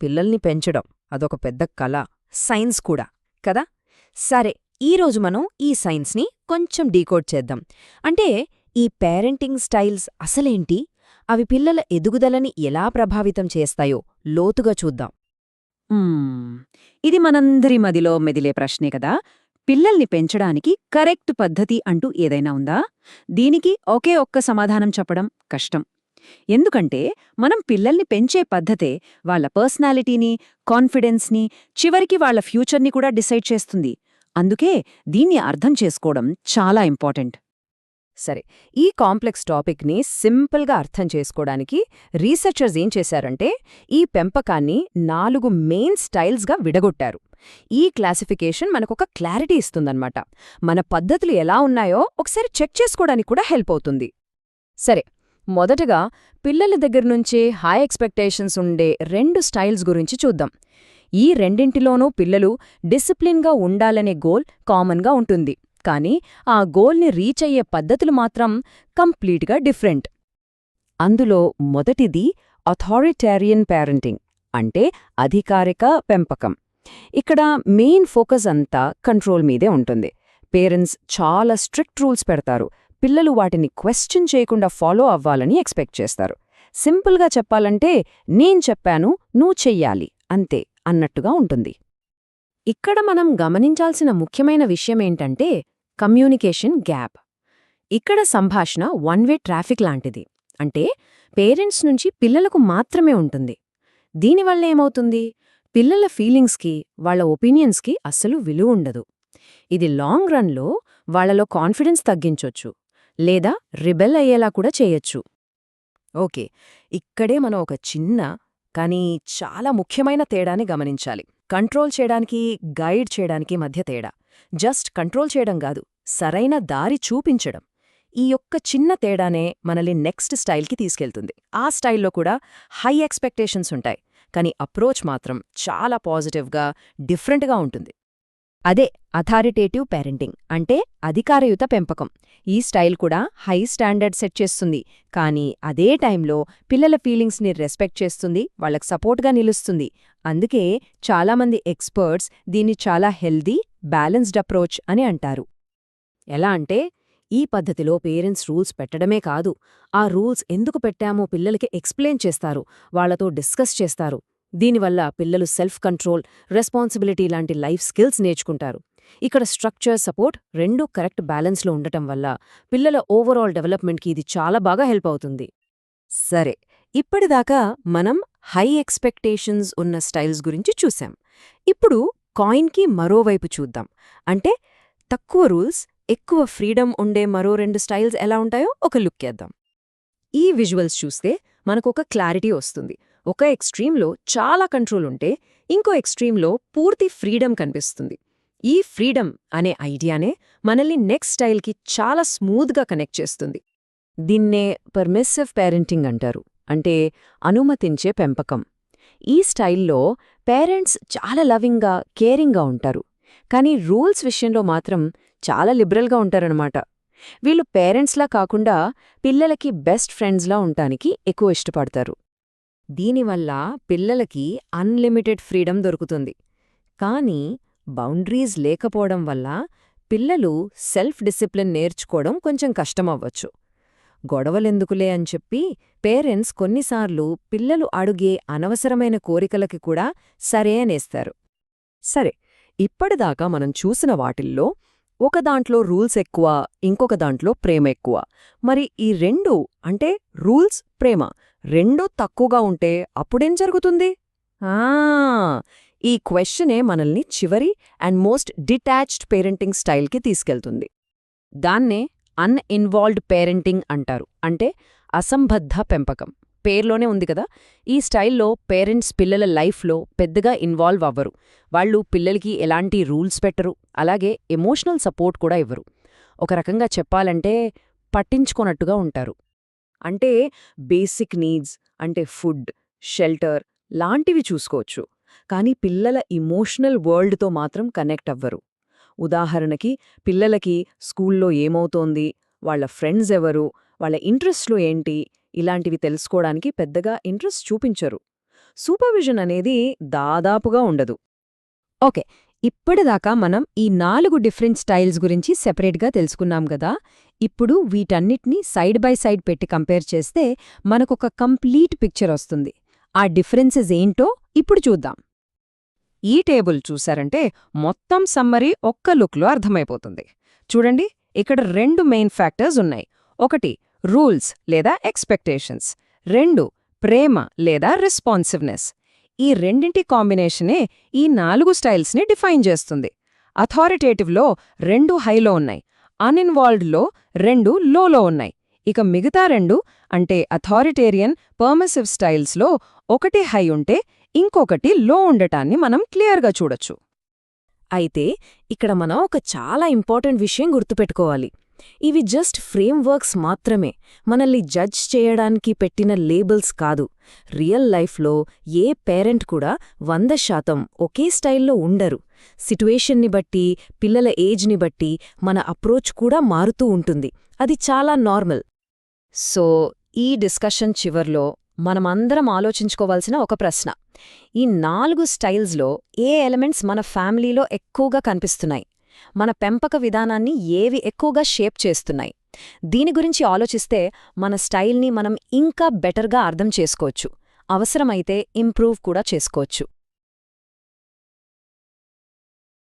పిల్లల్ని పెంచడం అదొక పెద్ద కళ, సైన్స్ కూడా కదా. సరే, ఈరోజు మనం ఈ సైన్స్ని కొంచెం డీకోడ్ చేద్దాం. అంటే ఈ పేరెంటింగ్ స్టైల్స్ అసలేంటి, అవి పిల్లల ఎదుగుదలని ఎలా ప్రభావితం చేస్తాయో లోతుగా చూద్దాం. ఇది మనందరి మదిలో మెదిలే ప్రశ్నే కదా. పిల్లల్ని పెంచడానికి కరెక్ట్ పద్ధతి అంటూ ఏదైనా ఉందా? దీనికి ఒకే ఒక్క సమాధానం చెప్పడం కష్టం. ఎందుకంటే మనం పిల్లల్ని పెంచే పద్ధతే వాళ్ళ పర్సనాలిటీని, కాన్ఫిడెన్స్ని, చివరికి వాళ్ళ ఫ్యూచర్ని కూడా డిసైడ్ చేస్తుంది. అందుకే దీన్ని అర్థం చేసుకోవడం చాలా ఇంపార్టెంట్. సరే, ఈ కాంప్లెక్స్ టాపిక్ని సింపుల్గా అర్థం చేసుకోవడానికి రీసెర్చర్స్ ఏం చేశారంటే ఈ పెంపకాన్ని 4 మెయిన్ స్టైల్స్గా విడగొట్టారు. ఈ క్లాసిఫికేషన్ మనకొక క్లారిటీ ఇస్తుందన్నమాట. మన పద్ధతులు ఎలా ఉన్నాయో ఒకసారి చెక్ చేసుకోవడానికి కూడా హెల్ప్ అవుతుంది. సరే, మొదటగా పిల్లల దగ్గర్నుంచే హై ఎక్స్పెక్టేషన్స్ ఉండే 2 స్టైల్స్ గురించి చూద్దాం. ఈ రెండింటిలోనూ పిల్లలు డిసిప్లిన్గా ఉండాలనే గోల్ కామన్గా ఉంటుంది, కానీ ఆ గోల్ని రీచ్ అయ్యే పద్ధతులు మాత్రం కంప్లీట్గా డిఫరెంట్. అందులో మొదటిది అథారిటేరియన్ పేరెంటింగ్, అంటే అధికారిక పెంపకం. ఇక్కడ మెయిన్ ఫోకస్ అంతా కంట్రోల్ మీదే ఉంటుంది. పేరెంట్స్ చాలా స్ట్రిక్ట్ రూల్స్ పెడతారు, పిల్లలు వాటిని క్వశ్చన్ చేయకుండా ఫాలో అవ్వాలని ఎక్స్పెక్ట్ చేస్తారు. సింపుల్గా చెప్పాలంటే నేను చెప్పాను నువ్వు చెయ్యాలి అంతే అన్నట్టుగా ఉంటుంది. ఇక్కడ మనం గమనించాల్సిన ముఖ్యమైన విషయమేంటంటే కమ్యూనికేషన్ గ్యాప్. ఇక్కడ సంభాషణ వన్ వే ట్రాఫిక్ లాంటిది, అంటే పేరెంట్స్ నుంచి పిల్లలకు మాత్రమే ఉంటుంది. దీనివల్ల ఏమవుతుంది, పిల్లల ఫీలింగ్స్కి, వాళ్ల ఒపీనియన్స్కి అస్సలు విలువ ఉండదు. ఇది లాంగ్ రన్లో వాళ్లలో కాన్ఫిడెన్స్ తగ్గించొచ్చు, లేదా రిబెల్ అయ్యేలా కూడా చేయొచ్చు. ఓకే, ఇక్కడే మనం ఒక చిన్న కానీ చాలా ముఖ్యమైన తేడాని గమనించాలి. కంట్రోల్ చేయడానికి, గైడ్ చేయడానికి మధ్య తేడా. జస్ట్ కంట్రోల్ చేయడం కాదు, సరైన దారి చూపించడం. ఈ యొక్క చిన్న తేడానే మనల్ని నెక్స్ట్ స్టైల్కి తీసుకెళ్తుంది. ఆ స్టైల్లో కూడా హై ఎక్స్పెక్టేషన్స్ ఉంటాయి, కానీ అప్రోచ్ మాత్రం చాలా పాజిటివ్గా, డిఫరెంట్గా ఉంటుంది. అదే అథారిటేటివ్ పేరెంటింగ్, అంటే అధికారయుత పెంపకం. ఈ స్టైల్ కూడా హై స్టాండర్డ్ సెట్ చేస్తుంది, కానీ అదే టైంలో పిల్లల ఫీలింగ్స్ని రెస్పెక్ట్ చేస్తుంది, వాళ్లకు సపోర్ట్గా నిలుస్తుంది. అందుకే చాలామంది ఎక్స్పర్ట్స్ దీన్ని చాలా హెల్దీ, బ్యాలెన్స్డ్ అప్రోచ్ అని అంటారు. ఎలా అంటే ఈ పద్ధతిలో పేరెంట్స్ రూల్స్ పెట్టడమే కాదు, ఆ రూల్స్ ఎందుకు పెట్టామో పిల్లలకి ఎక్స్ప్లెయిన్ చేస్తారు, వాళ్లతో డిస్కస్ చేస్తారు. దీనివల్ల పిల్లలు సెల్ఫ్ కంట్రోల్, రెస్పాన్సిబిలిటీ లాంటి లైఫ్ స్కిల్స్ నేర్చుకుంటారు. ఇక్కడ స్ట్రక్చర్, సపోర్ట్ రెండూ కరెక్ట్ బ్యాలెన్స్లో ఉండటం వల్ల పిల్లల ఓవరాల్ డెవలప్మెంట్కి ఇది చాలా బాగా హెల్ప్ అవుతుంది. సరే, ఇప్పటిదాకా మనం హై ఎక్స్పెక్టేషన్స్ ఉన్న స్టైల్స్ గురించి చూశాం. ఇప్పుడు కాయిన్కి మరోవైపు చూద్దాం. అంటే తక్కువ రూల్స్, ఎక్కువ ఫ్రీడమ్ ఉండే మరో 2 స్టైల్స్ ఎలా ఉంటాయో ఒక లుక్ చేద్దాం. ఈ విజువల్స్ చూస్తే మనకొక క్లారిటీ వస్తుంది. ఒక ఎక్స్ట్రీమ్లో చాలా కంట్రోల్ ఉంటే, ఇంకో ఎక్స్ట్రీమ్లో పూర్తి ఫ్రీడమ్ కనిపిస్తుంది. ఈ ఫ్రీడమ్ అనే ఐడియానే మనల్ని నెక్స్ట్ స్టైల్కి చాలా స్మూత్గా కనెక్ట్ చేస్తుంది. దీన్నే పర్మిసివ్ పేరెంటింగ్ అంటారు, అంటే అనుమతించే పెంపకం. ఈ స్టైల్లో పేరెంట్స్ చాలా లవింగ్గా, కేరింగ్గా ఉంటారు, కానీ రూల్స్ విషయంలో మాత్రం చాలా లిబరల్గా ఉంటారనమాట. వీళ్ళు పేరెంట్స్లా కాకుండా పిల్లలకి బెస్ట్ ఫ్రెండ్స్లా ఉండటానికి ఎక్కువ ఇష్టపడతారు. దీనివల్ల పిల్లలకి అన్లిమిటెడ్ ఫ్రీడమ్ దొరుకుతుంది, కానీ బౌండరీస్ లేకపోవడం వల్ల పిల్లలు సెల్ఫ్ డిసిప్లిన్ నేర్చుకోవడం కొంచెం కష్టమవ్వచ్చు. గొడవలెందుకులే అని చెప్పి పేరెంట్స్ కొన్నిసార్లు పిల్లలు అడుగే అనవసరమైన కోరికలకి కూడా సరే అనేస్తారు. సరే, ఇప్పటిదాకా మనం చూసిన వాటిల్లో ఒకదాంట్లో రూల్స్ ఎక్కువ, ఇంకొక దాంట్లో ప్రేమ ఎక్కువ. మరి ఈ రెండు, అంటే రూల్స్, ప్రేమ రెండూ తక్కువగా ఉంటే అప్పుడేం జరుగుతుంది? ఈ క్వశ్చనే మనల్ని చివరి అండ్ మోస్ట్ డిటాచ్డ్ పేరెంటింగ్ స్టైల్కి తీసుకెళ్తుంది. దాన్నే అన్ఇన్వాల్వ్డ్ పేరెంటింగ్ అంటారు, అంటే అసంబద్ధ పెంపకం. పేర్లోనే ఉంది కదా. ఈ స్టైల్లో పేరెంట్స్ పిల్లల లైఫ్లో పెద్దగా ఇన్వాల్వ్ అవ్వరు. వాళ్ళు పిల్లలకి ఎలాంటి రూల్స్ పెట్టరు, అలాగే ఎమోషనల్ సపోర్ట్ కూడా ఇవ్వరు. ఒక రకంగా చెప్పాలంటే పట్టించుకోనట్టుగా ఉంటారు. అంటే బేసిక్ నీడ్స్, అంటే ఫుడ్, షెల్టర్ లాంటివి చూసుకోవచ్చు, కానీ పిల్లల ఇమోషనల్ వరల్డ్తో మాత్రం కనెక్ట్ అవ్వరు. ఉదాహరణకి పిల్లలకి స్కూల్లో ఏమవుతోంది, వాళ్ల ఫ్రెండ్స్ ఎవరు, వాళ్ల ఇంట్రెస్ట్లు ఏంటి, ఇలాంటివి తెలుసుకోవడానికి పెద్దగా ఇంట్రెస్ట్ చూపించరు. సూపర్విజన్ అనేది దాదాపుగా ఉండదు. ఓకే, ఇప్పటిదాకా మనం ఈ 4 డిఫరెంట్ స్టైల్స్ గురించి సెపరేట్గా తెలుసుకున్నాం గదా. ఇప్పుడు వీటన్నిటినీ సైడ్ బై సైడ్ పెట్టి కంపేర్ చేస్తే మనకొక కంప్లీట్ పిక్చర్ వస్తుంది. ఆ డిఫరెన్సెస్ ఏంటో ఇప్పుడు చూద్దాం. ఈ టేబుల్ చూశారంటే మొత్తం సమ్మరీ ఒక్క లుక్లో అర్థమైపోతుంది. చూడండి, ఇక్కడ 2 మెయిన్ ఫ్యాక్టర్స్ ఉన్నాయి. 1 రూల్స్ లేదా ఎక్స్పెక్టేషన్స్, 2 ప్రేమ లేదా రెస్పాన్సివ్నెస్. ఈ రెండింటి కాంబినేషనే ఈ 4 స్టైల్స్ని డిఫైన్ చేస్తుంది. అథారిటేటివ్లో 2 హైలో ఉన్నాయి, అన్ఇన్వాల్వ్డ్లో 2 లోలో ఉన్నాయి. ఇక మిగతా 2 అంటే అథారిటేరియన్, పర్మిసివ్ స్టైల్స్లో 1 హై ఉంటే ఇంకొకటి లో ఉండటాన్ని మనం క్లియర్గా చూడొచ్చు. అయితే ఇక్కడ మనం ఒక చాలా ఇంపార్టెంట్ విషయం గుర్తుపెట్టుకోవాలి. ఇవి జస్ట్ ఫ్రేమ్వర్క్స్ మాత్రమే, మనల్ని జడ్జ్ చేయడానికి పెట్టిన లేబుల్స్ కాదు. రియల్ లైఫ్లో ఏ పేరెంట్ కూడా 100% ఒకే స్టైల్లో ఉండరు. సిట్యుయేషన్ని బట్టి, పిల్లల ఏజ్ని బట్టి మన అప్రోచ్ కూడా మారుతూ ఉంటుంది. అది చాలా నార్మల్. సో ఈ డిస్కషన్ చివర్లో మనమందరం ఆలోచించుకోవాల్సిన ఒక ప్రశ్న: ఈ 4 స్టైల్స్లో ఏ ఎలిమెంట్స్ మన ఫ్యామిలీలో ఎక్కువగా కనిపిస్తున్నాయి? మన పెంపక విధానాన్ని ఏవి ఎక్కువగా షేప్ చేస్తున్నాయి? దీని గురించి ఆలోచిస్తే మన స్టైల్ని మనం ఇంకా బెటర్గా అర్థం చేసుకోవచ్చు, అవసరమైతే ఇంప్రూవ్ కూడా చేసుకోవచ్చు.